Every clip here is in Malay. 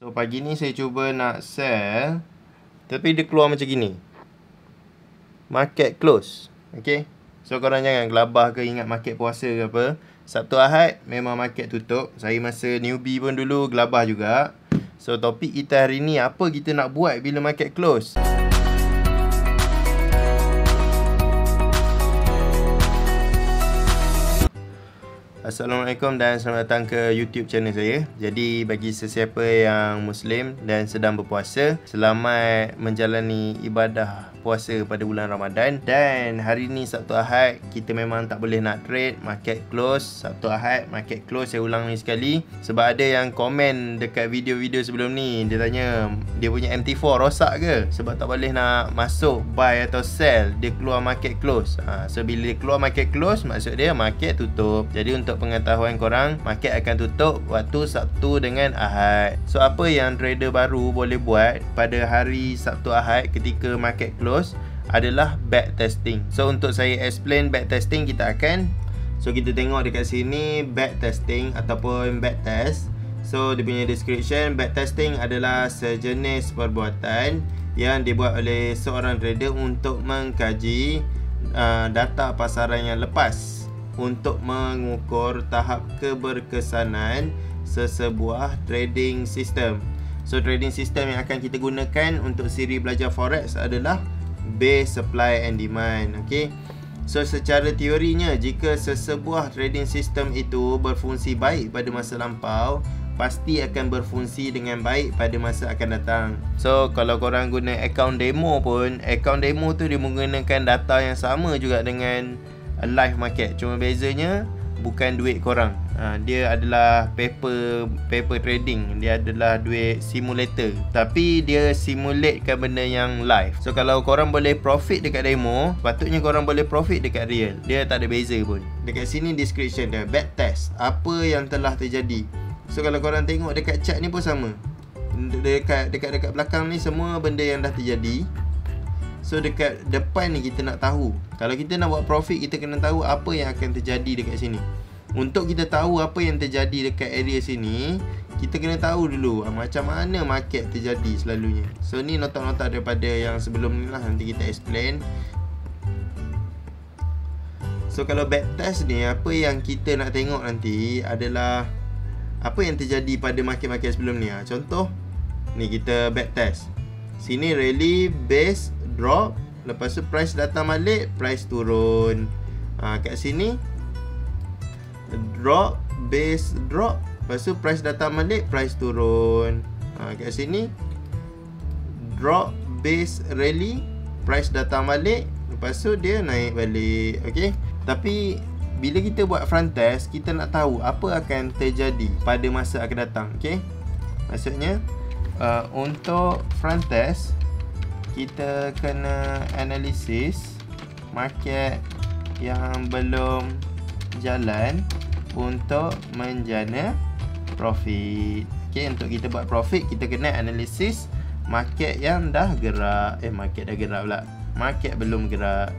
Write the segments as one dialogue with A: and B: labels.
A: So pagi ni saya cuba nak sell, tapi dia keluar macam gini. Market close. Okay. So korang jangan gelabah ke ingat market puasa ke apa. Sabtu Ahad memang market tutup. Saya masa newbie pun dulu gelabah juga. So topik kita hari ni, apa kita nak buat bila market close? Assalamualaikum dan selamat datang ke YouTube channel saya. Jadi bagi sesiapa yang Muslim dan sedang berpuasa, selamat menjalani ibadah puasa pada bulan Ramadan. Dan hari ni Sabtu Ahad, kita memang tak boleh nak trade, market close. Sabtu Ahad market close, saya ulang ni sekali. Sebab ada yang komen dekat video-video sebelum ni, dia tanya dia punya MT4 rosak ke sebab tak boleh nak masuk buy atau sell, dia keluar market close. So bila dia keluar market close, maksud dia market tutup. Jadi untuk pengetahuan korang, market akan tutup waktu Sabtu dengan Ahad. So apa yang trader baru boleh buat pada hari Sabtu Ahad ketika market close adalah back testing. So untuk saya explain back testing, kita tengok dekat sini back testing ataupun back test. So dia punya description, back testing adalah sejenis perbuatan yang dibuat oleh seorang trader untuk mengkaji data pasaran yang lepas untuk mengukur tahap keberkesanan sesebuah trading system. So trading system yang akan kita gunakan untuk siri belajar forex adalah base supply and demand. Okay. So secara teorinya, jika sesebuah trading system itu berfungsi baik pada masa lampau, pasti akan berfungsi dengan baik pada masa akan datang. So kalau korang guna account demo pun, account demo tu dia menggunakan data yang sama juga dengan live market. Cuma bezanya bukan duit korang. Dia adalah paper trading. Dia adalah duit simulator, tapi dia simulatekan benda yang live. So kalau korang boleh profit dekat demo, patutnya korang boleh profit dekat real. Dia tak ada beza pun. Dekat sini description dia, back test, apa yang telah terjadi. So kalau korang tengok dekat chart ni pun sama. Dekat belakang ni semua benda yang dah terjadi. So dekat depan ni kita nak tahu, kalau kita nak buat profit, kita kena tahu apa yang akan terjadi dekat sini. Untuk kita tahu apa yang terjadi dekat area sini, kita kena tahu dulu macam mana market terjadi selalunya. So ni nota-nota daripada yang sebelum ni lah, nanti kita explain. So kalau backtest ni, apa yang kita nak tengok nanti adalah apa yang terjadi pada market-market sebelum ni. Contoh ni, kita backtest. Sini rally, base, drop, lepas tu price datang balik, price turun. Kat sini drop, base, drop, lepas tu price datang balik, price turun. Kat sini drop, base, rally, price datang balik, lepas tu dia naik balik. Okay. Tapi bila kita buat front test, kita nak tahu apa akan terjadi pada masa akan datang. Okay. Maksudnya untuk front test, kita kena analisis market yang belum jalan untuk menjana profit. Okay, untuk kita buat profit, kita kena analisis market yang dah gerak. Market dah gerak pula, market belum gerak.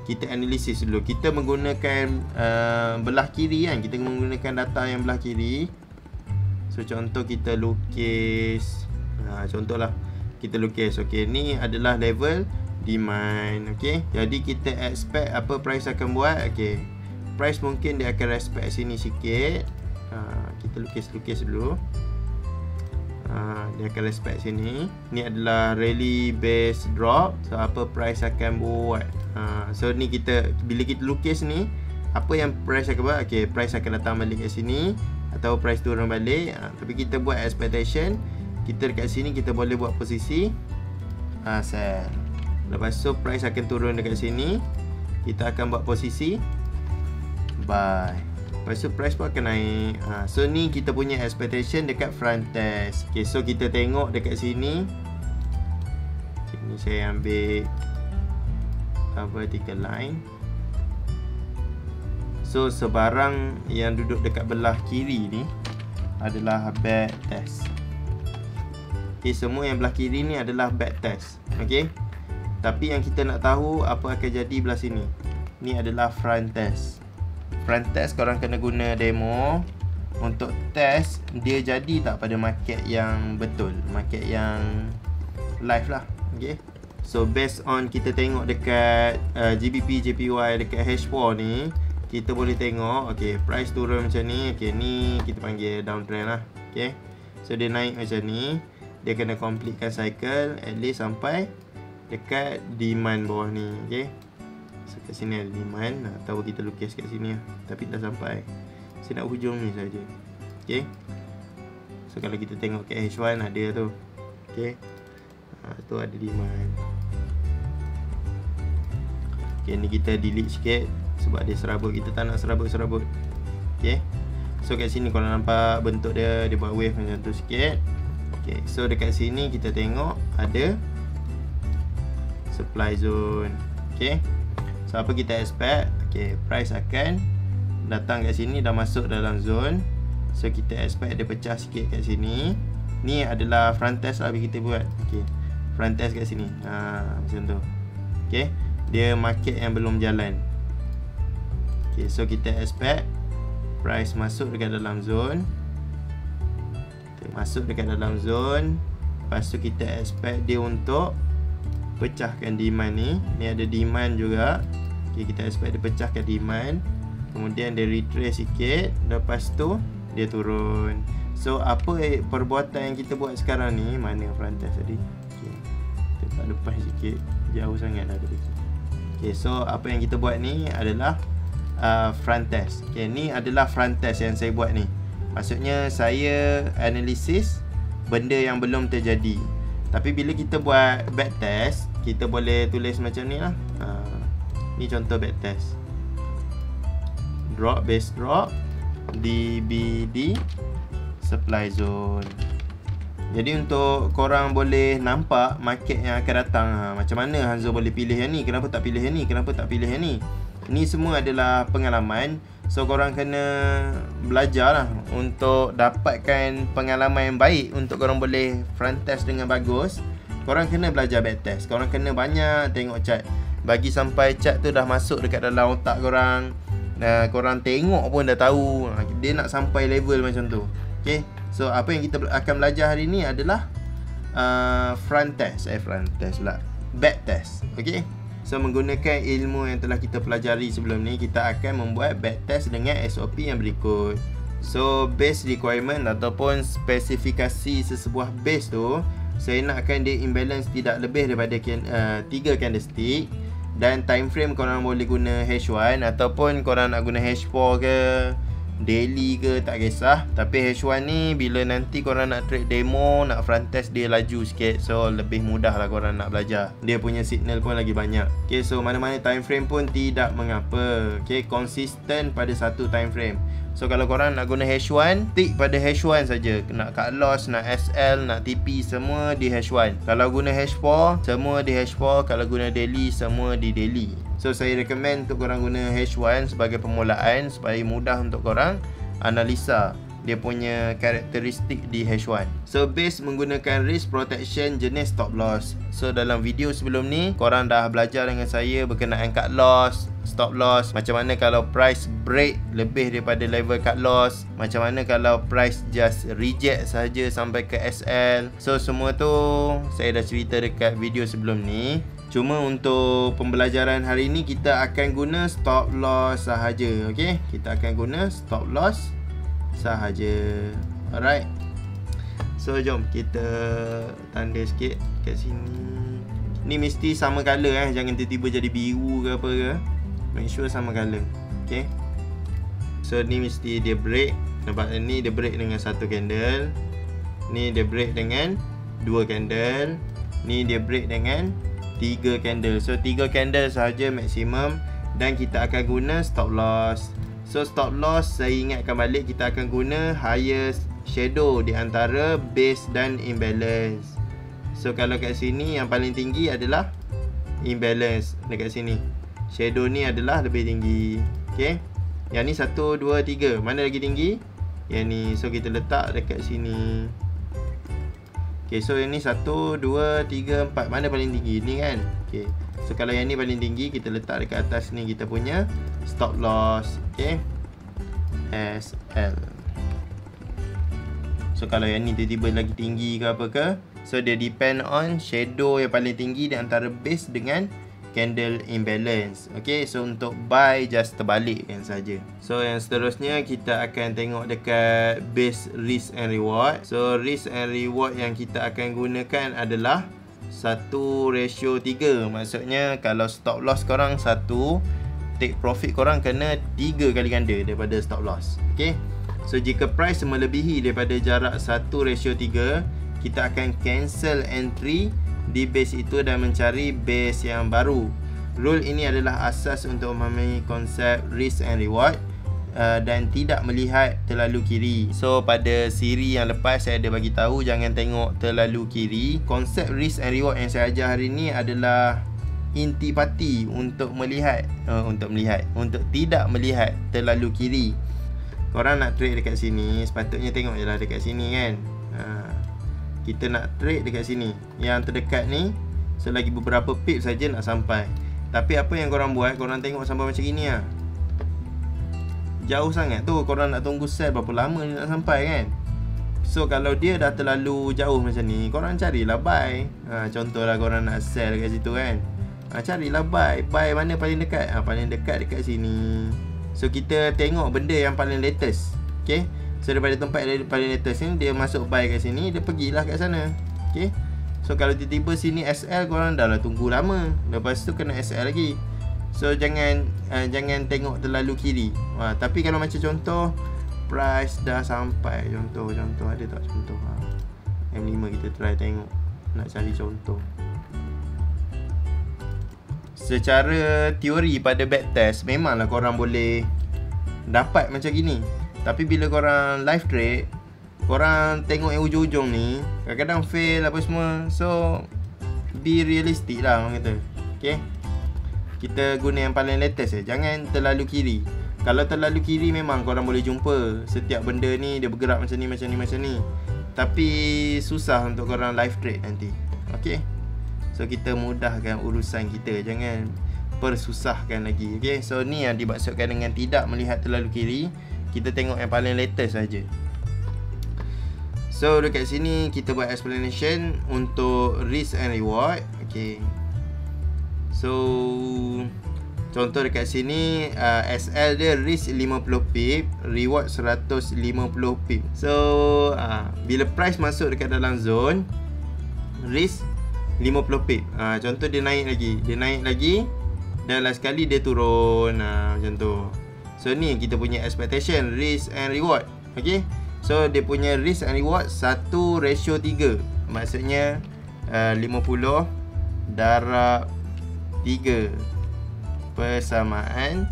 A: Kita analisis dulu. Kita menggunakan belah kiri kan. Kita menggunakan data yang belah kiri. So contoh kita lukis, contohlah kita lukis. Okay, ni adalah level demand. Okay, jadi kita expect apa price akan buat. Okay, price mungkin dia akan respect sini sikit. Kita lukis dulu. Dia akan respect sini. Ni adalah rally, base, drop. So apa price akan buat. So ni kita, bila kita lukis ni, apa yang price akan buat. Okay, price akan datang balik kat sini atau price turun balik. Tapi kita buat expectation. Kita dekat sini kita boleh buat posisi sell. Lepas tu price akan turun dekat sini, kita akan buat posisi buy. Lepas tu price pun akan naik. So ni kita punya expectation dekat front test. Okay, so kita tengok dekat sini. Ni saya ambil vertical line. So sebarang yang duduk dekat belah kiri ni adalah back test. Okay, semua yang belah kiri ni adalah back test. Okay, tapi yang kita nak tahu apa akan jadi belah sini, ni adalah front test. Front test korang kena guna demo. untuk test dia jadi tak pada market yang betul, market yang live lah. Okay. So based on kita tengok dekat GBP, JPY dekat H4 ni, kita boleh tengok okay, price turun macam ni. Okay, ni kita panggil downtrend lah. Okay. So dia naik macam ni, dia kena completekan cycle at least sampai dekat demand bawah ni. Okay. So kat sini ada demand, atau kita lukis kat sini lah. Tapi dah sampai, saya nak hujung ni saja. Okay. So kalau kita tengok kat H1 ada tu. Okay. Tu ada demand. Okay, ni kita delete sikit sebab dia serabut, kita tak nak serabut-serabut. Okay. So kat sini kalau nampak bentuk dia, dia buat wave macam tu sikit. Okay, so dekat sini kita tengok ada supply zone. Okay. So apa kita expect? Okay, price akan datang kat sini, dah masuk dalam zone. So kita expect dia pecah sikit kat sini. Ni adalah front test lah kita buat. Okay, front test kat sini. Macam tu. Okay, dia market yang belum jalan. Okay, so kita expect price masuk dekat dalam zone. Masuk dekat dalam zone. Lepas tu kita expect dia untuk pecahkan demand ni. Ni ada demand juga. Okay, kita expect dia pecahkan demand. Kemudian dia retrace sikit. Lepas tu dia turun. So apa perbuatan yang kita buat sekarang ni? Mana front test tadi? Okay, kita lepas sikit, jauh sangat dah tadi. Okay, so apa yang kita buat ni adalah front test. Okay, ni adalah front test yang saya buat ni. Maksudnya saya analisis benda yang belum terjadi. Tapi bila kita buat back test, kita boleh tulis macam ni lah. Ni contoh back test. Drop, base drop, DBD, supply zone. Jadi untuk korang boleh nampak market yang akan datang. Macam mana Hanzo boleh pilih yang ni? Kenapa tak pilih yang ni? Kenapa tak pilih yang ni? Ni semua adalah pengalaman. So korang kena belajar lah untuk dapatkan pengalaman yang baik. Untuk korang boleh front test dengan bagus, korang kena belajar back test. Korang kena banyak tengok chart. Bagi sampai chart tu dah masuk dekat dalam otak korang, korang tengok pun dah tahu dia nak sampai level macam tu. Okay, so apa yang kita akan belajar hari ni adalah front test lah, back test. Okay, so menggunakan ilmu yang telah kita pelajari sebelum ni, kita akan membuat back test dengan SOP yang berikut. So base requirement ataupun spesifikasi sesebuah base tu, saya nakkan dia imbalance tidak lebih daripada 3 candlestick. Dan time frame korang boleh guna H1 ataupun korang nak guna H4 ke, daily ke, tak kisah. Tapi H1 ni bila nanti korang nak trade demo, nak front test, dia laju sikit. So lebih mudah lah korang nak belajar. Dia punya signal pun lagi banyak. Okay, so mana-mana time frame pun tidak mengapa. Okay, konsisten pada satu time frame. So kalau korang nak guna H1, tick pada H1 saja. Nak cut loss, nak SL, nak TP, semua di H1. Kalau guna H4, semua di H4. Kalau guna daily, semua di daily. So saya recommend untuk korang guna H1 sebagai permulaan, supaya mudah untuk korang analisa dia punya karakteristik di H1. So base menggunakan risk protection jenis stop loss. So dalam video sebelum ni korang dah belajar dengan saya berkenaan cut loss, stop loss. Macam mana kalau price break lebih daripada level cut loss, macam mana kalau price just reject saja sampai ke SL. So semua tu saya dah cerita dekat video sebelum ni. Cuma untuk pembelajaran hari ni kita akan guna stop loss sahaja. Okay, kita akan guna stop loss sahaja. Alright, so jom kita tanda sikit kat sini. Ni mesti sama color jangan tiba-tiba jadi biru ke apa ke. Make sure sama color. Okay, so ni mesti dia break. Nampak ni dia break dengan satu candle, ni dia break dengan 2 candle, ni dia break dengan 3 candle. So 3 candle sahaja maksimum. Dan kita akan guna stop loss. So stop loss, saya ingatkan balik, kita akan guna highest shadow di antara base dan imbalance. So kalau kat sini yang paling tinggi adalah imbalance. Dekat sini shadow ni adalah lebih tinggi. Okay, yang ni 1, 2, 3. Mana lagi tinggi? Yang ni. So kita letak dekat sini. Okay, so yang ni 1, 2, 3, 4. Mana paling tinggi? Ni kan. Okay, so kalau yang ni paling tinggi, kita letak dekat atas ni kita punya stop loss. Okay, SL. So kalau yang ni tiba-tiba lagi tinggi ke apa ke, so dia depend on shadow yang paling tinggi di antara base dengan candle imbalance. Okay, so untuk buy just terbalikkan saja. So yang seterusnya kita akan tengok dekat base risk and reward. So risk and reward yang kita akan gunakan adalah 1:3. Maksudnya kalau stop loss korang 1, take profit korang kena 3 kali ganda daripada stop loss. Okay, so jika price melebihi daripada jarak 1:3, kita akan cancel entry di base itu dan mencari base yang baru. Rule ini adalah asas untuk memahami konsep risk and reward dan tidak melihat terlalu kiri. So pada siri yang lepas saya ada bagi tahu jangan tengok terlalu kiri. Konsep risk and reward yang saya ajar hari ni adalah intipati untuk melihat untuk tidak melihat terlalu kiri. Korang nak trade dekat sini, sepatutnya tengok je lah dekat sini kan. Kita nak trade dekat sini, yang terdekat ni, so lagi beberapa pip saja nak sampai. Tapi apa yang korang buat, korang tengok sampai macam gini lah. Jauh sangat tu, korang nak tunggu sell berapa lama ni nak sampai kan. So kalau dia dah terlalu jauh macam ni, korang carilah buy. Contohlah korang nak sell dekat situ kan, carilah buy. Buy mana paling dekat? Paling dekat dekat sini. So kita tengok benda yang paling latest. Okay, so daripada tempat yang paling latest ni, dia masuk buy kat sini, dia pergilah kat sana. Okay, so kalau tiba-tiba sini SL, korang dah lah tunggu lama, lepas tu kena SL lagi. So jangan tengok terlalu kiri. Tapi kalau macam contoh price dah sampai, contoh ada tak contoh? M5 kita try tengok, nak cari contoh. Secara teori pada backtest memanglah korang boleh dapat macam gini. Tapi bila korang live trade, korang tengok yang ujung-ujung ni, kadang-kadang fail apa semua. So be realistic lah orang kata. Okay, kita guna yang paling latest je. Jangan terlalu kiri. Kalau terlalu kiri memang korang boleh jumpa setiap benda ni dia bergerak macam ni, macam ni, macam ni. Tapi susah untuk korang live trade nanti. Okay, so kita mudahkan urusan kita, jangan persusahkan lagi. Okay, so ni yang dimaksudkan dengan tidak melihat terlalu kiri. Kita tengok yang paling latest saja. So dekat sini kita buat explanation untuk risk and reward. Okay, so contoh dekat sini SL dia risk 50 pip, reward 150 pip. So bila price masuk dekat dalam zone risk 50 pip, contoh dia naik lagi dan last sekali dia turun, macam tu. So ni kita punya expectation risk and reward. Okay, so dia punya risk and reward 1:3. Maksudnya 50 darab 3 persamaan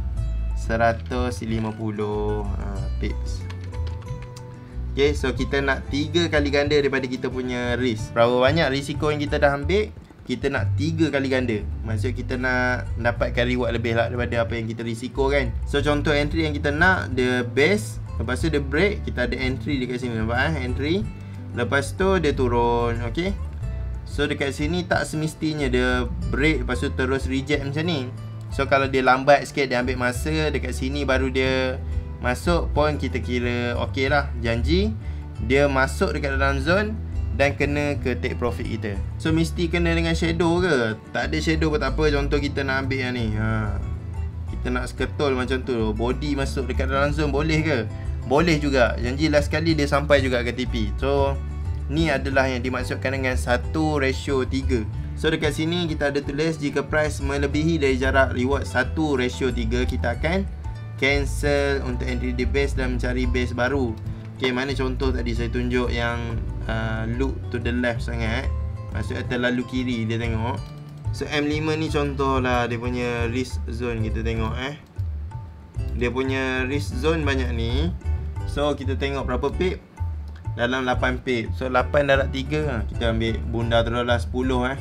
A: 150 pips. Okay, so kita nak 3 kali ganda daripada kita punya risk. Berapa banyak risiko yang kita dah ambil, kita nak 3 kali ganda. Maksud kita nak dapatkan reward lebih lah daripada apa yang kita risiko kan. So contoh entry yang kita nak, dia base, lepas tu dia break, kita ada entry dekat sini, nampak entry. Lepas tu dia turun. Okay, so dekat sini tak semestinya dia break lepas tu terus reject macam ni. So kalau dia lambat sikit, dia ambil masa dekat sini baru dia masuk pun kita kira okey lah. Janji dia masuk dekat dalam zone dan kena ke take profit kita. So mesti kena dengan shadow ke? Tak ada shadow pun tak apa. Contoh kita nak ambil yang ni, kita nak sketul macam tu, body masuk dekat dalam zone, boleh ke? Boleh juga. Janji last kali dia sampai juga ke TP. So ni adalah yang dimaksudkan dengan 1:3. So dekat sini kita ada tulis jika price melebihi dari jarak reward 1:3, kita akan cancel untuk entry di base dan mencari base baru. Okay, mana contoh tadi saya tunjuk yang look to the left sangat, maksudnya terlalu kiri dia tengok. So M5 ni contoh lah dia punya risk zone. Kita tengok dia punya risk zone banyak ni. So kita tengok berapa pip, dalam 8 pip. So 8 darab 3, kita ambil bunda terus lah 10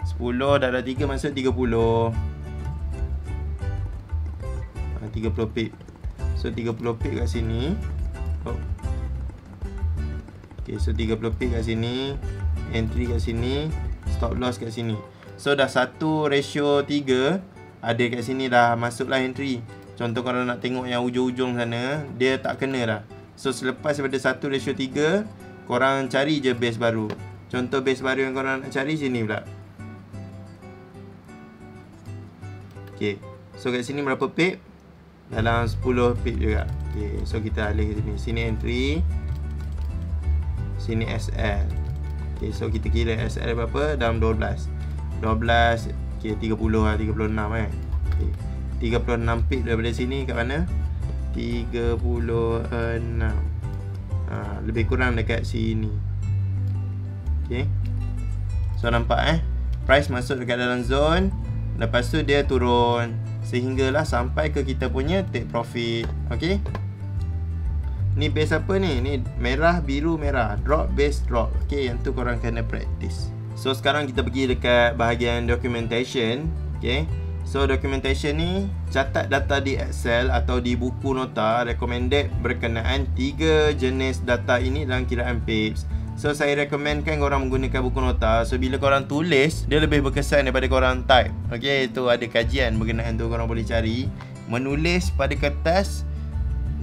A: 10 darab 3 masuk 30 pip. So 30 pip kat sini. Okay, so 30 pip kat sini, entry kat sini, stop loss kat sini. So dah 1:3, ada kat sini dah masuklah entry. Contoh kalau nak tengok yang ujung-ujung sana, dia tak kena dah. So selepas daripada 1:3, korang cari je base baru. Contoh base baru yang korang nak cari sini pula. Okay, so kat sini berapa pip? Dalam 10 pip juga. Okay, so kita alih ke sini. Sini entry, sini SL. Okay, so kita kira SL berapa? Dalam 12. Okay, 30 lah, 36 kan. Okay, 36 pip daripada sini kat mana? 36. Lebih kurang dekat sini. Okay, so nampak price masuk dekat dalam zone. Lepas tu dia turun sehinggalah sampai ke kita punya take profit. Okay, ni base apa ni? Ni merah, biru, merah. Drop, base, drop. Okay, yang tu korang kena practice. So sekarang kita pergi dekat bahagian documentation. Okay, so documentation ni catat data di Excel atau di buku nota recommended berkenaan 3 jenis data ini dalam kiraan pips. So saya recommendkan korang menggunakan buku nota. So bila korang tulis, dia lebih berkesan daripada korang type. Okay, itu ada kajian berkenaan tu, korang boleh cari. Menulis pada kertas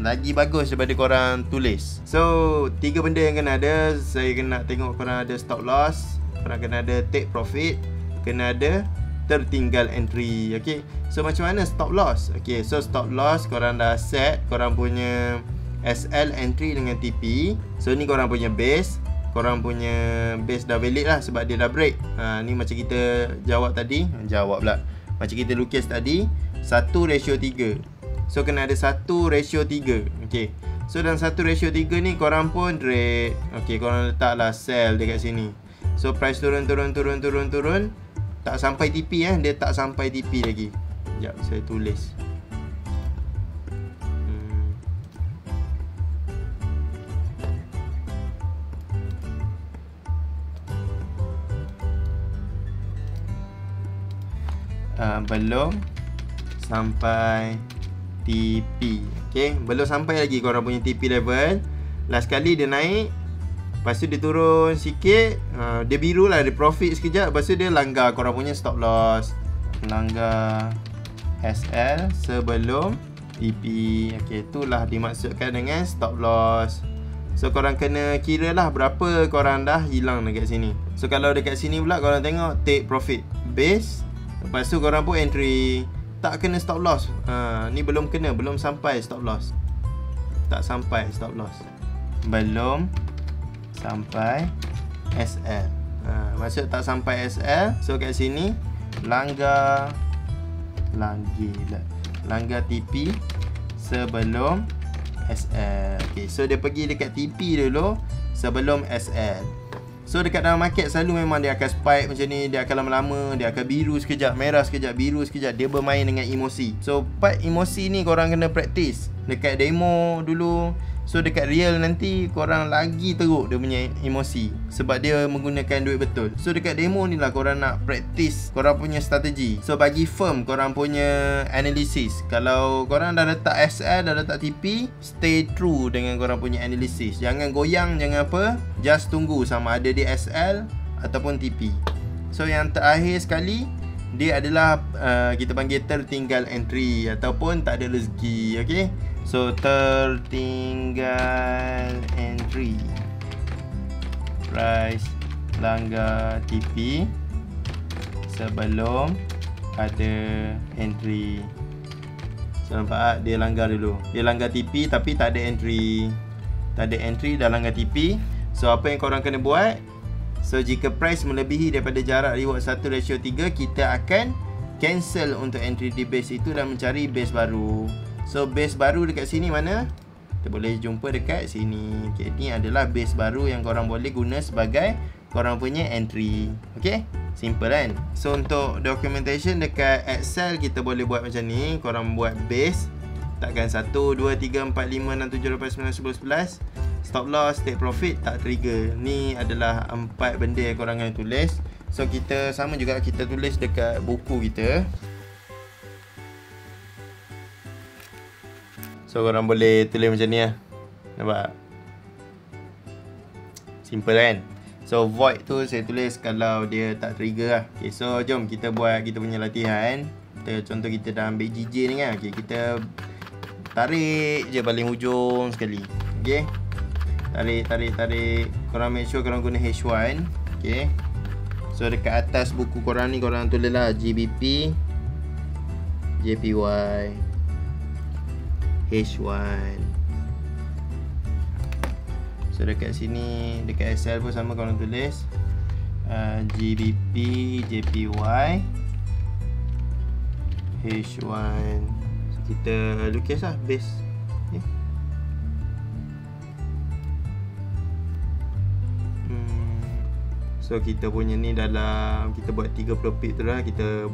A: lagi bagus daripada korang tulis. So 3 benda yang kena ada. Saya kena tengok korang ada stop loss, korang kena ada take profit, kena ada tertinggal entry. Okay, so macam mana stop loss? Okay, so stop loss korang dah set korang punya SL entry dengan TP. So ni korang punya base. Korang punya base dah valid lah sebab dia dah break. Ni macam kita jawab tadi. Jawab pula, macam kita lukis tadi, 1:3. So kena ada 1:3. Okay, so dalam 1:3 ni korang pun trade. Okay, korang letaklah sell dekat sini. So price turun. Tak sampai TP dia tak sampai TP lagi. Sekejap saya tulis. Belum sampai TP. Okay, belum sampai lagi korang punya TP level. Last kali dia naik, lepas tu dia turun sikit, dia biru lah, dia profit sekejap. Lepas tu dia langgar korang punya stop loss. Langgar SL sebelum TP. Okay, itulah dimaksudkan dengan stop loss. So korang kena kira lah berapa korang dah hilang dekat sini. So kalau dekat sini pula korang tengok take profit base, lepas tu korang pun entry, tak kena stop loss. Ni belum kena, belum sampai stop loss. Tak sampai stop loss, belum sampai SL. Maksud tak sampai SL. So kat sini langgar TP sebelum SL. Okay, so dia pergi dekat TP dulu sebelum SL. So dekat dalam market selalu memang dia akan spike macam ni. Dia akan lama-lama, dia akan biru sekejap, merah sekejap, biru sekejap. Dia bermain dengan emosi. So part emosi ni korang kena practice dekat demo dulu. So dekat real nanti korang lagi teruk dia punya emosi sebab dia menggunakan duit betul. So dekat demo ni lah korang nak practice korang punya strategi. So bagi firm korang punya analisis. Kalau korang dah letak SL, dah letak TP, stay true dengan korang punya analisis. Jangan goyang, jangan apa, just tunggu sama ada di SL ataupun TP. So yang terakhir sekali, dia adalah kita panggil tertinggal entry ataupun tak ada rezeki. Okay, so tertinggal entry, price langgar TP sebelum ada entry. So nampak dia langgar dulu. Dia langgar TP tapi tak ada entry. Tak ada entry, dah langgar TP. So apa yang korang kena buat? So jika price melebihi daripada jarak reward 1:3, kita akan cancel untuk entry di base itu dan mencari base baru. So base baru dekat sini mana? Kita boleh jumpa dekat sini. Okay, ni adalah base baru yang korang boleh guna sebagai korang punya entry. Okay, simple kan? So untuk documentation dekat Excel kita boleh buat macam ni. Korang buat base, takkan 1, 2, 3, 4, 5, 6, 7, 8, 9, 10, 11. Stop loss, take profit, tak trigger. Ni adalah 4 benda yang korang kena tulis. So kita sama juga, kita tulis dekat buku kita. So korang boleh tulis macam ni lah. Nampak? Simple kan? So void tu saya tulis kalau dia tak trigger lah. Okay, so jom kita buat kita punya latihan. Contoh kita dah ambil GJ ni kan. Okay, kita tarik je paling hujung sekali. Okay, Tarik. Korang make sure korang guna H1. Okay. So dekat atas buku korang ni korang tulis lah GBP, JPY, H1. So dekat sini, dekat Excel pun sama korang tulis GBP, JPY, H1. So kita lukis lah base. Okay. So kita punya ni dalam, kita buat 30 pip tu lah, kita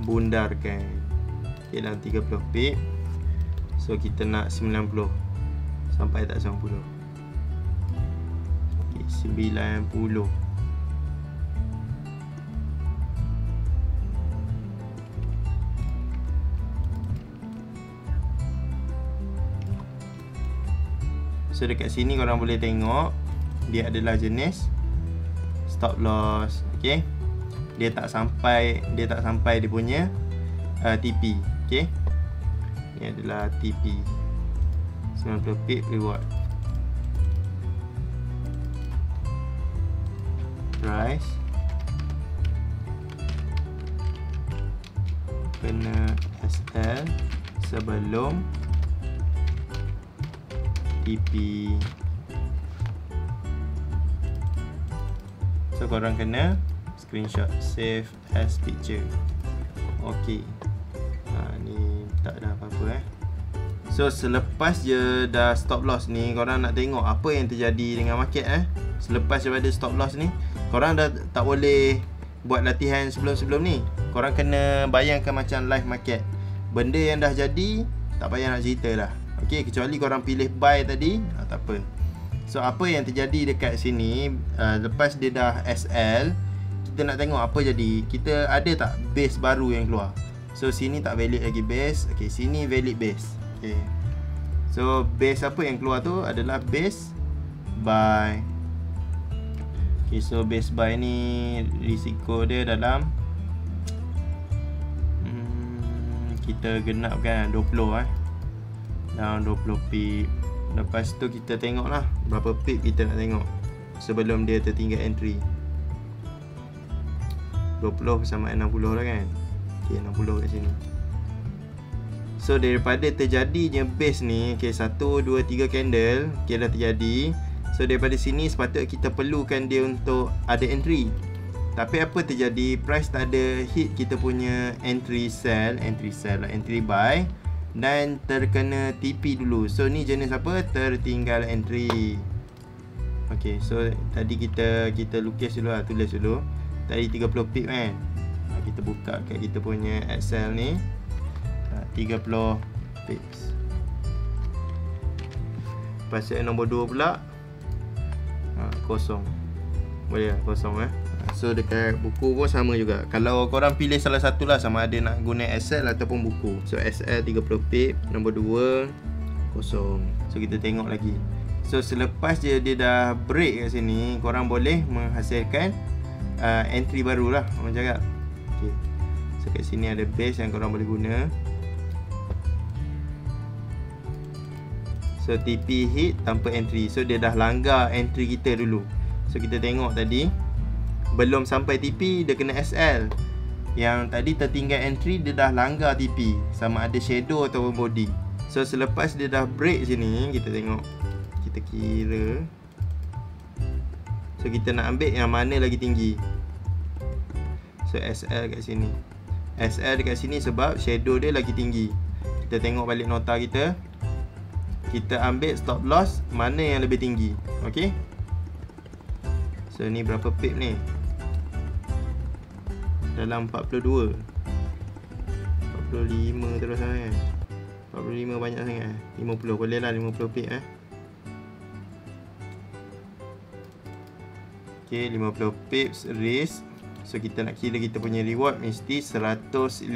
A: bundarkan. Okay, dalam 30 pip. So kita nak 90 sampai tak 90. Okay, 90. So dekat sini korang boleh tengok dia adalah jenis stop loss. Okay, dia tak sampai dia punya TP. Okay, ni adalah TP 90 pip reward. Price kena SL sebelum TP. So korang kena screenshot, save as picture. Okay. Ni tak ada apa-apa So selepas je dah stop loss ni, korang nak tengok apa yang terjadi dengan market Selepas daripada stop loss ni, korang dah tak boleh buat latihan sebelum-sebelum ni. Korang kena bayangkan macam live market. Benda yang dah jadi tak payah nak cerita dah. Okay, kecuali korang pilih buy tadi, tak apa. So apa yang terjadi dekat sini, lepas dia dah SL, kita nak tengok apa jadi. Kita ada tak base baru yang keluar. So sini tak valid lagi base. Okay, sini valid base. Okay, so base apa yang keluar tu adalah base buy. Okay, so base buy ni risiko dia dalam kita genapkan 20 dalam 20 pip. Lepas tu kita tengok lah berapa pip kita nak tengok sebelum dia tertinggal entry. 20 bersama 60 lah kan. Okay, 60 kat sini. So daripada terjadinya base ni, okay, 1, 2, 3 candle, okay, dah terjadi. So daripada sini sepatutnya kita perlukan dia untuk ada entry. Tapi apa terjadi, price tak ada hit kita punya entry sell lah, entry buy, dan terkena TP dulu. So ni jenis apa? Tertinggal entry. Okay, so tadi kita lukis dulu lah, tulis dulu. Tadi 30 pip kan. Kita buka kat kita punya Excel ni, 30 pips. Lepas nombor 2 pula, kosong. Boleh lah, kosong So dekat buku pun sama juga. Kalau korang pilih salah satu lah, sama ada nak guna Excel ataupun buku. So Excel 30 pip, nombor 2 kosong. So kita tengok lagi. So selepas dia dah break kat sini, korang boleh menghasilkan entry baru lah, orang cakap. Okay. So kat sini ada base yang korang boleh guna. So TP hit tanpa entry. So dia dah langgar entry kita dulu. So kita tengok tadi, belum sampai TP dia kena SL. Yang tadi tertinggal entry, dia dah langgar TP, sama ada shadow ataupun body. So selepas dia dah break sini, kita tengok, kita kira. So kita nak ambil yang mana lagi tinggi. So SL kat sini, SL dekat sini sebab shadow dia lagi tinggi. Kita tengok balik nota kita, kita ambil stop loss mana yang lebih tinggi. Okay, so ni berapa pip ni? Dalam 42, 45 terus sangat. 45 banyak sangat. 50 boleh lah, 50 pip Okay, 50 pips risk. So kita nak kira kita punya reward mesti 150.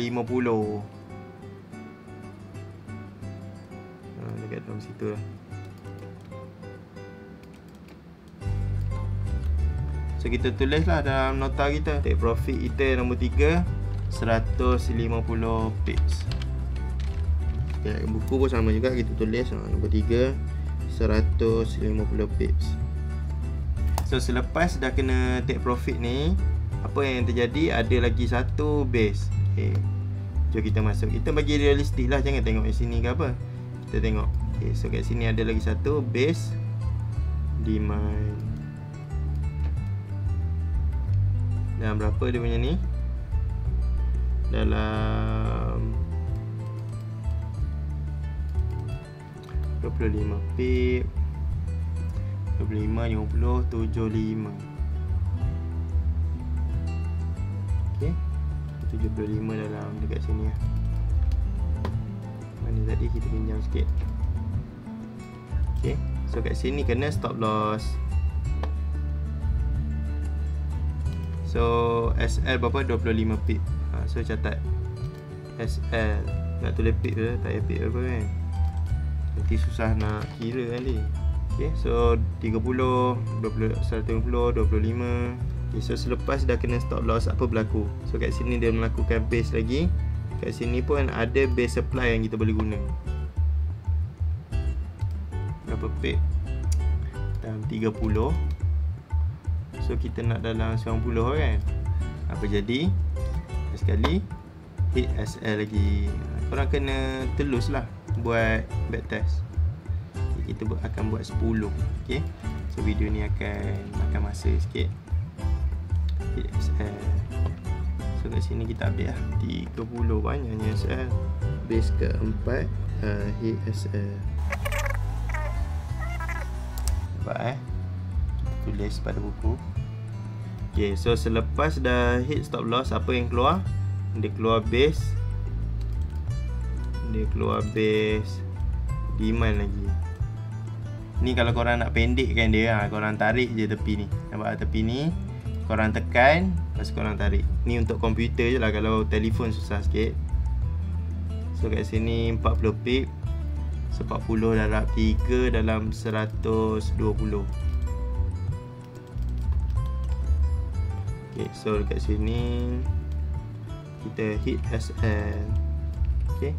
A: Dekat dalam situ lah. So kita tulis lah dalam nota kita, take profit kita nombor 3, 150 pips. Okay, buku pun sama juga, kita tulis nombor 3, 150 pips. So selepas dah kena take profit ni, apa yang terjadi, ada lagi satu base. Okay, jom kita masuk. Kita bagi realistik lah, jangan tengok di sini ke apa. Kita tengok. Okay, so kat sini ada lagi satu base demand. Dan berapa dia punya ni? Dalam 25 pip, 25, 50, 75. Okay, 75 dalam dekat sini lah. Mana tadi kita pinjam sikit. Okay, so kat sini kena stop loss. So SL berapa? 25 pip. So catat SL. Nak tulis pip ke? Tak payah pip apa kan, nanti susah nak kira nanti. Okay, so 30, 20, 150, 25. Okay, so selepas dah kena stop loss, apa berlaku? So kat sini dia melakukan base lagi. Kat sini pun ada base supply yang kita boleh guna. Berapa pip? Dalam 30. So kita nak dalam 90 kan. Apa jadi? Sekali hit SL lagi. Korang kena telus lah buat backtest. Kita akan buat 10. Okay, so video ni akan makan masa sikit. Hit SL. So kat sini kita update lah 30. Banyaknya SL. Base keempat, hit SL. Nampak tulis pada buku. Okay, so selepas dah hit stop loss, apa yang keluar? Dia keluar base. Dia keluar base demand lagi. Ni kalau korang nak pendekkan dia, korang tarik je tepi ni. Nampak tepi ni, korang tekan, lepas korang tarik. Ni untuk komputer je lah, kalau telefon susah sikit. So kat sini 40 pip. So 40 darab 3 dalam 120. Okay, so dekat sini kita hit SL. Okay,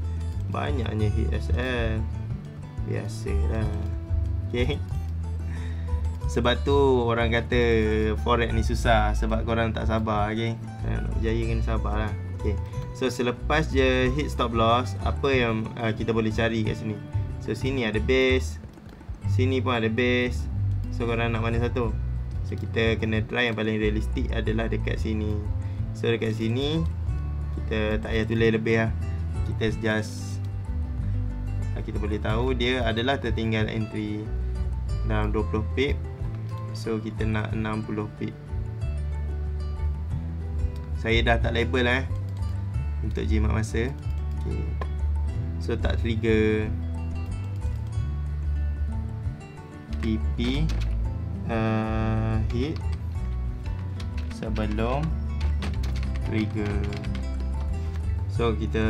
A: banyaknya hit SL. Biasalah. Okay, sebab tu orang kata forex ni susah, sebab korang tak sabar. Okay, nak berjaya kena sabar lah. Okay, so selepas je hit stop loss, apa yang kita boleh cari kat sini? So sini ada base, sini pun ada base. So korang nak mana satu? So kita kena try yang paling realistik adalah dekat sini. So dekat sini kita tak payah tulis lebih lah. Kita just kita boleh tahu dia adalah tertinggal entry dalam 20 pip. So kita nak 60 pip. Saya dah tak label lah untuk jimat masa. Okay, so tak trigger TP hit sebelum trigger. So kita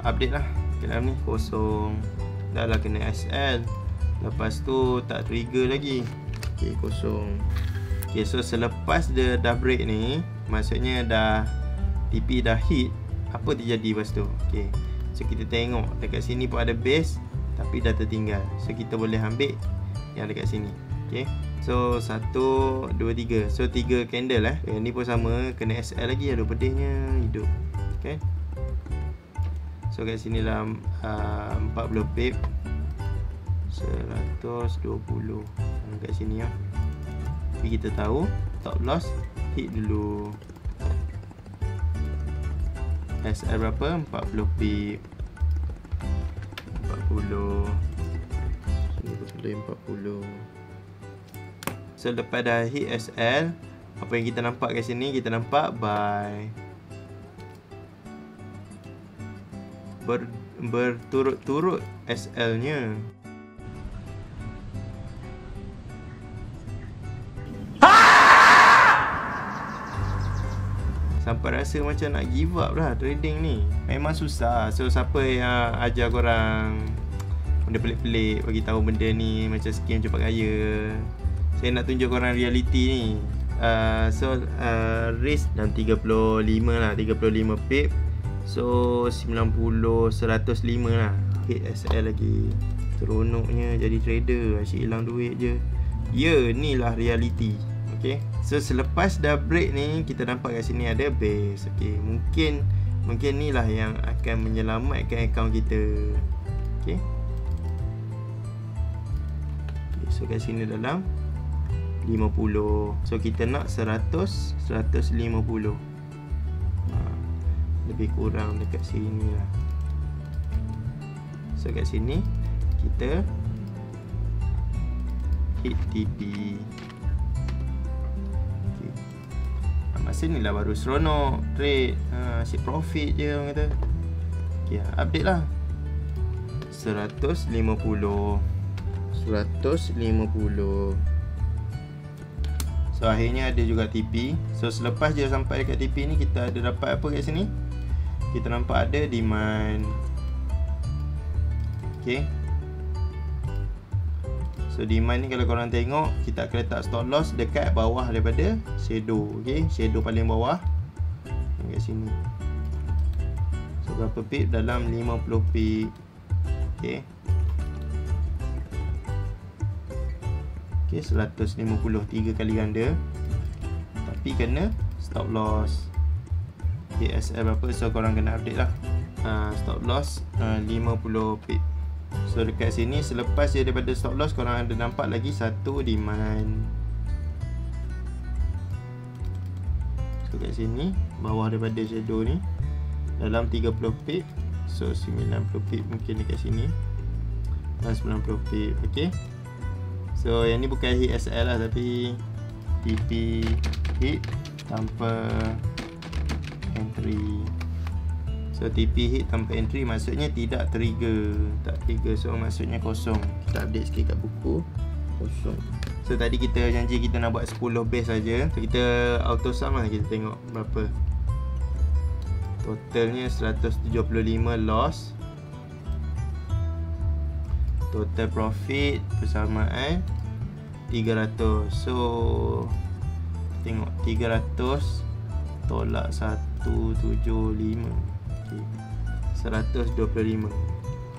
A: update lah ke dalam ni, kosong. Dah lah kena SL. Lepas tu tak trigger lagi. Okay, kosong. Okay, so selepas dia dah break ni, maksudnya dah TP dah hit, apa terjadi lepas tu? Okay, so kita tengok dekat sini pun ada base, tapi dah tertinggal. So kita boleh ambil yang dekat sini. Okay, so 1, 2, 3. So 3 candle Yang ni pun sama, kena SL lagi. Aduh pedihnya hidup. Okay, so kat sini dalam 40 pip, 120 kat sini ya. Tapi kita tahu stop loss hit dulu. SL berapa? 40 pip, 40. Sini boleh 40. So lepas dah hit SL, apa yang kita nampak kat sini? Kita nampak buy berturut-turut SL nya. Sampai rasa macam nak give up lah trading ni. Memang susah. So siapa yang ajar korang benda pelik-pelik, bagi tahu benda ni macam skim cepat kaya, saya nak tunjuk korang reality ni. Risk dalam 35 lah, 35 pip. So 90, 105 lah hit SL lagi. So Seronoknya jadi trader, asyik hilang duit je. Ya, inilah reality. Okay, so selepas dah break ni, kita nampak kat sini ada base. Okay, mungkin inilah yang akan menyelamatkan akaun kita. Okay, so kat sini dalam 50. So kita nak 150. Lebih kurang dekat sini lah. So kat sini kita hit TP. Okay. Masa ni lah baru seronok trade. Asyik profit je orang kata. Okay, update lah. 150. So akhirnya ada juga TP. So selepas je sampai dekat TP ni, kita ada dapat apa kat sini? Kita nampak ada demand. Okay, so demand ni kalau korang tengok, kita akan letak stop loss dekat bawah daripada shadow. Okay, shadow paling bawah kat sini. So berapa pip? Dalam 50 pip. Okay, 150, 3 kali ganda. Tapi kena stop loss. Okay, SL berapa? So korang kena update lah. Stop loss 50 pip. So dekat sini, selepas je daripada stop loss, korang ada nampak lagi satu demand. So kat sini, bawah daripada shadow ni, dalam 30 pip. So 90 pip mungkin dekat sini, 90 pip. Okay, so yang ni bukan hit SL lah, tapi TP hit tanpa entry. So TP hit tanpa entry maksudnya tidak trigger. Tak trigger, so maksudnya kosong. Kita update sikit kat buku, kosong. So tadi kita janji kita nak buat 10 base saja. So kita auto sum lah, kita tengok berapa. Totalnya 175 loss. Total profit persamaan 300. So tengok 300 tolak 175. Okay, 125.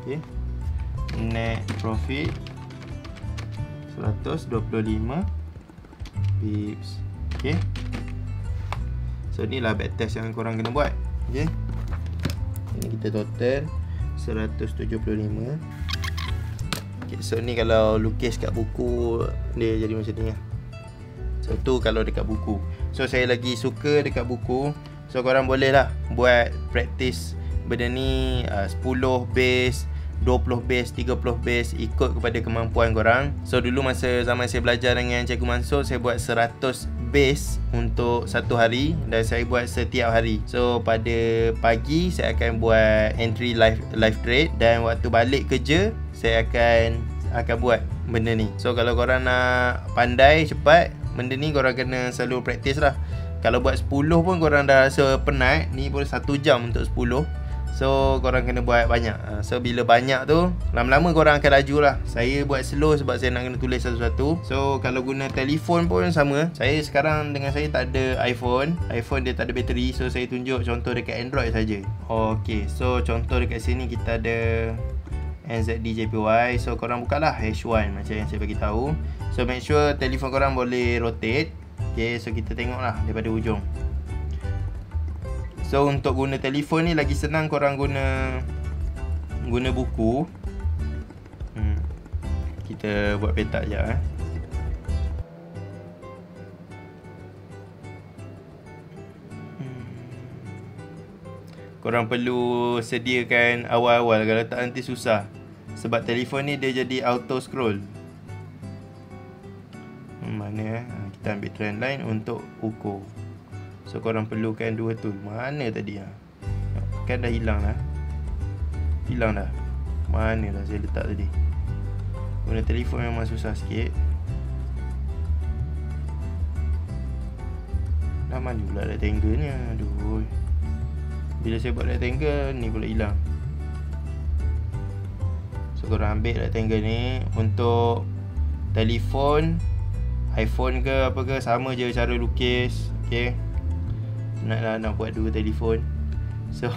A: Okay, net profit 125 pips. Okay, so ni lah backtest yang korang kena buat. Okay, ini kita total 175. Okay, so ni kalau lukis kat buku, dia jadi macam ni lah. So tu kalau dekat buku. So saya lagi suka dekat buku. So korang boleh lah buat practice benda ni, 10 base, 20 base, 30 base, ikut kepada kemampuan korang. So dulu masa zaman saya belajar dengan Cikgu Mansur, saya buat 100 base untuk satu hari, dan saya buat setiap hari. So pada pagi saya akan buat entry live trade, dan waktu balik kerja saya akan buat benda ni. So kalau korang nak pandai cepat benda ni, korang kena selalu practice lah. Kalau buat 10 pun korang dah rasa penat, ni pun 1 jam untuk 10. So korang kena buat banyak. So bila banyak tu, lama-lama korang akan laju lah. Saya buat slow sebab saya nak kena tulis satu-satu. So kalau guna telefon pun sama. Saya sekarang dengan saya tak ada iPhone dia tak ada bateri. So saya tunjuk contoh dekat Android saja. Okay, so contoh dekat sini kita ada NZD-JPY. So korang bukalah H1 macam yang saya bagi tahu. So make sure telefon korang boleh rotate. Okay, so kita tengoklah daripada ujung. So untuk guna telefon ni lagi senang korang guna buku. Kita buat petak sekejap Korang perlu sediakan awal-awal, kalau tak nanti susah. Sebab telefon ni dia jadi auto scroll. Mana kita ambil trend line untuk ukur. So korang perlukan dua tool. Mana tadi kan dah hilang dah. Hilang dah. Mana dah saya letak tadi. Guna telefon memang susah sikit. Dah mana pula rectangle-nya. Aduh. Bila saya buat rectangle ni pula hilang. So korang ambil rectangle ni. Untuk telefon, iPhone ke apa ke, sama je cara lukis. Okay, nak buat dua telefon. So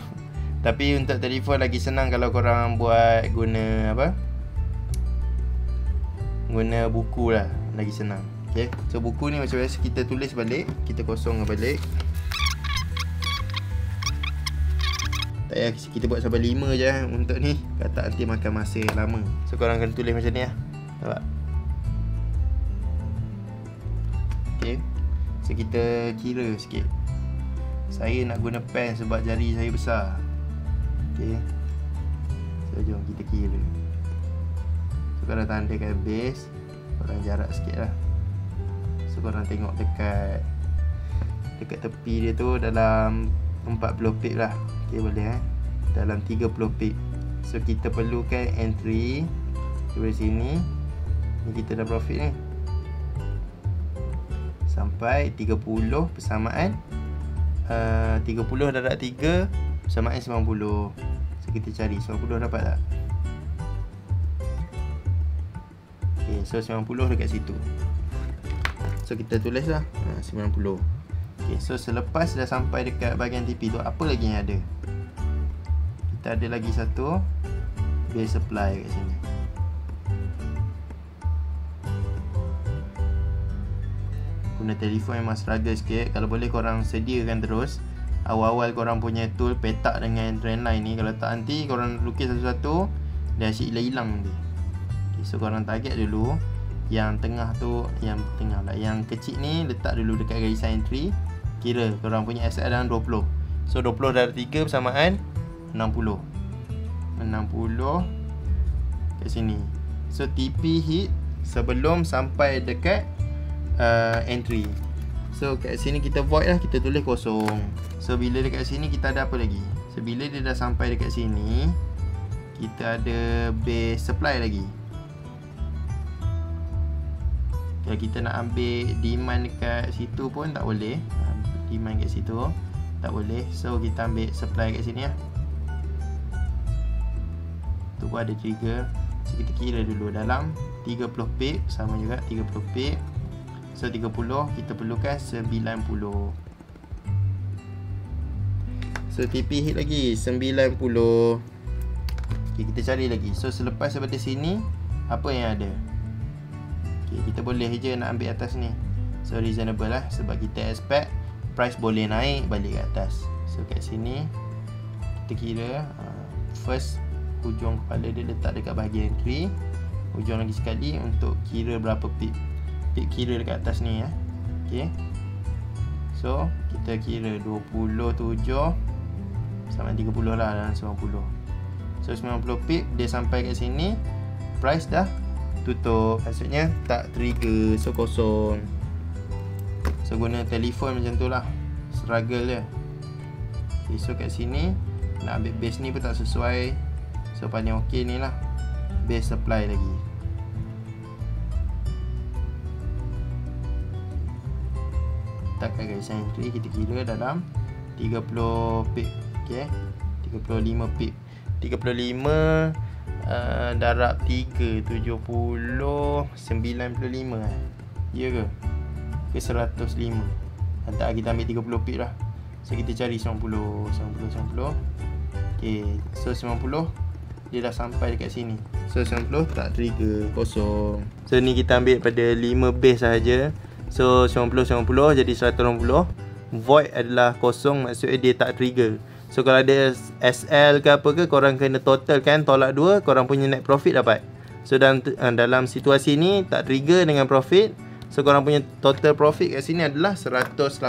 A: tapi untuk telefon lagi senang kalau korang buat guna apa, guna buku lah, lagi senang. Okay, so buku ni macam biasa kita tulis balik, kita kosong balik. Tak payah kita buat sampai 5 je untuk ni, kata nanti makan masa lama. So korang kena tulis macam ni lah. Nampak? Okay, so kita kira sikit. Saya nak guna pen sebab jari saya besar. Okay, so jom kita kira. So korang tandakan base, korang jarak sikit lah. So korang tengok dekat tepi dia tu dalam 40 pip lah. Okay, boleh dalam 30 pip. So kita perlukan entry dari sini. Ni kita dah profit ni sampai 30 persamaan 30 darab 3 persamaan 90. So kita cari 90 dapat tak? Okay, so 90 dekat situ. So kita tulis lah 90. Okay, so selepas dah sampai dekat bahagian TP tu, apa lagi yang ada? Kita ada lagi satu base supply kat sini. Guna telefon memang struggle sikit. Kalau boleh korang sediakan terus awal-awal korang punya tool petak dengan trendline ni. Kalau tak nanti korang lukis satu-satu, dia asyik hilang-hilang nanti. Okay, so korang target dulu yang tengah tu, yang tengah lah, yang kecil ni letak dulu dekat garisan entry. Kira korang punya SL dalam 20. So 20 darab 3 bersamaan 60 kat sini. So TP hit sebelum sampai dekat entry. So kat sini kita void lah, kita tulis kosong. So bila dekat sini kita ada apa lagi? So bila dia dah sampai dekat sini, kita ada base supply lagi. Kalau kita nak ambil demand dekat situ pun tak boleh. Demand kat situ tak boleh. So kita ambil supply kat sini lah. Tu pun ada trigger. So kita kira dulu dalam 30 pip, sama juga 30 pip. So 30 kita perlukan 90. So TP hit lagi 90. Okay, kita cari lagi. So selepas daripada sini, apa yang ada? Okay, kita boleh je nak ambil atas ni. So reasonable lah, sebab kita expect price boleh naik balik ke atas. So kat sini kita kira first hujung kepala dia letak dekat bahagian entry. Hujung lagi sekali untuk kira berapa pip. Pip kira dekat atas ni ya. Okay, so kita kira 27 sama 30 lah dalam 90. So 90 pip dia sampai kat sini, price dah tutup, maksudnya tak trigger. So kosong. So guna telefon macam tu lah, struggle je. Okay, so kat sini nak ambil base ni pun tak sesuai. So paling ok ni lah, base supply lagi. Takkan garisan entry kita kira dalam 30 pip. Okay, 35 pip. 35 darab 3 70 95 ya ke? Ke 105. Hantar kita ambil 30 pip lah. So kita cari 90. Okay, so 90 dia dah sampai dekat sini. So 90 tak trigger, kosong. So ni kita ambil pada 5 base sahaja. So 90 jadi 120. Void adalah kosong, maksudnya dia tak trigger. So kalau ada SL ke apa ke, korang kena total kan, tolak 2, korang punya net profit dapat. So dalam situasi ni tak trigger dengan profit. So korang punya total profit kat sini adalah 180.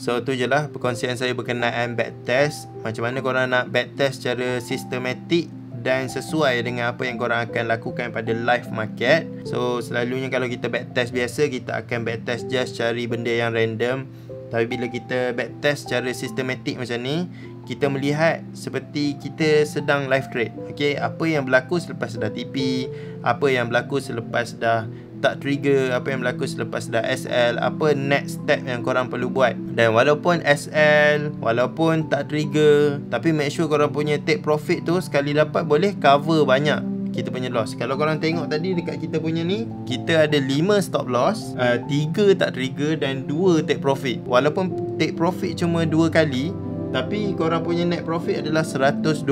A: So tu je lah perkongsian saya berkenaan backtest. Macam mana korang nak backtest secara sistematik dan sesuai dengan apa yang korang akan lakukan pada live market. So selalunya kalau kita backtest biasa, kita akan backtest just cari benda yang random. Tapi bila kita backtest secara sistematik macam ni, kita melihat seperti kita sedang live trade. Okay, apa yang berlaku selepas dah TP, apa yang berlaku selepas dah tak trigger, apa yang berlaku selepas dah SL, apa next step yang korang perlu buat. Dan walaupun SL, walaupun tak trigger, tapi make sure korang punya take profit tu sekali dapat boleh cover banyak kita punya loss. Kalau korang tengok tadi dekat kita punya ni, kita ada 5 stop loss, 3 tak trigger dan 2 take profit. Walaupun take profit cuma 2 kali, Tapi korang punya net profit adalah 125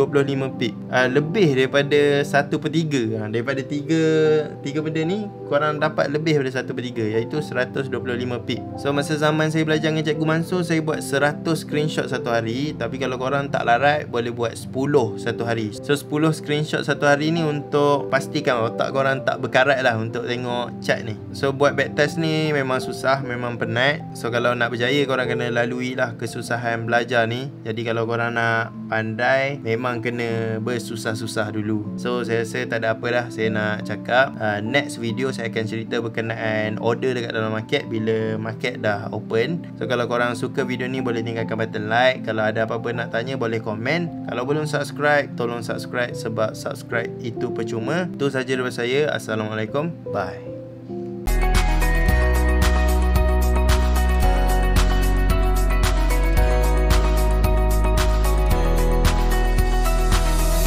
A: pip. Lebih daripada 1/3. Daripada 3 benda ni, korang dapat lebih daripada 1/3, iaitu 125 pip. So masa zaman saya belajar dengan Cikgu Mansur, saya buat 100 screenshot satu hari. Tapi kalau korang tak larat, boleh buat 10 satu hari. So 10 screenshot satu hari ni untuk pastikan otak korang tak berkarat lah untuk tengok chat ni. So buat backtest ni memang susah, memang penat. So kalau nak berjaya, korang kena lalui lah kesusahan belajar ni. Jadi kalau korang nak pandai, memang kena bersusah-susah dulu. So saya rasa tak ada apa dah saya nak cakap. Next video saya akan cerita berkenaan order dekat dalam market bila market dah open. So kalau korang suka video ni, boleh tinggalkan button like. Kalau ada apa-apa nak tanya, boleh komen. Kalau belum subscribe, tolong subscribe, sebab subscribe itu percuma. Itu sahaja daripada saya. Assalamualaikum. Bye.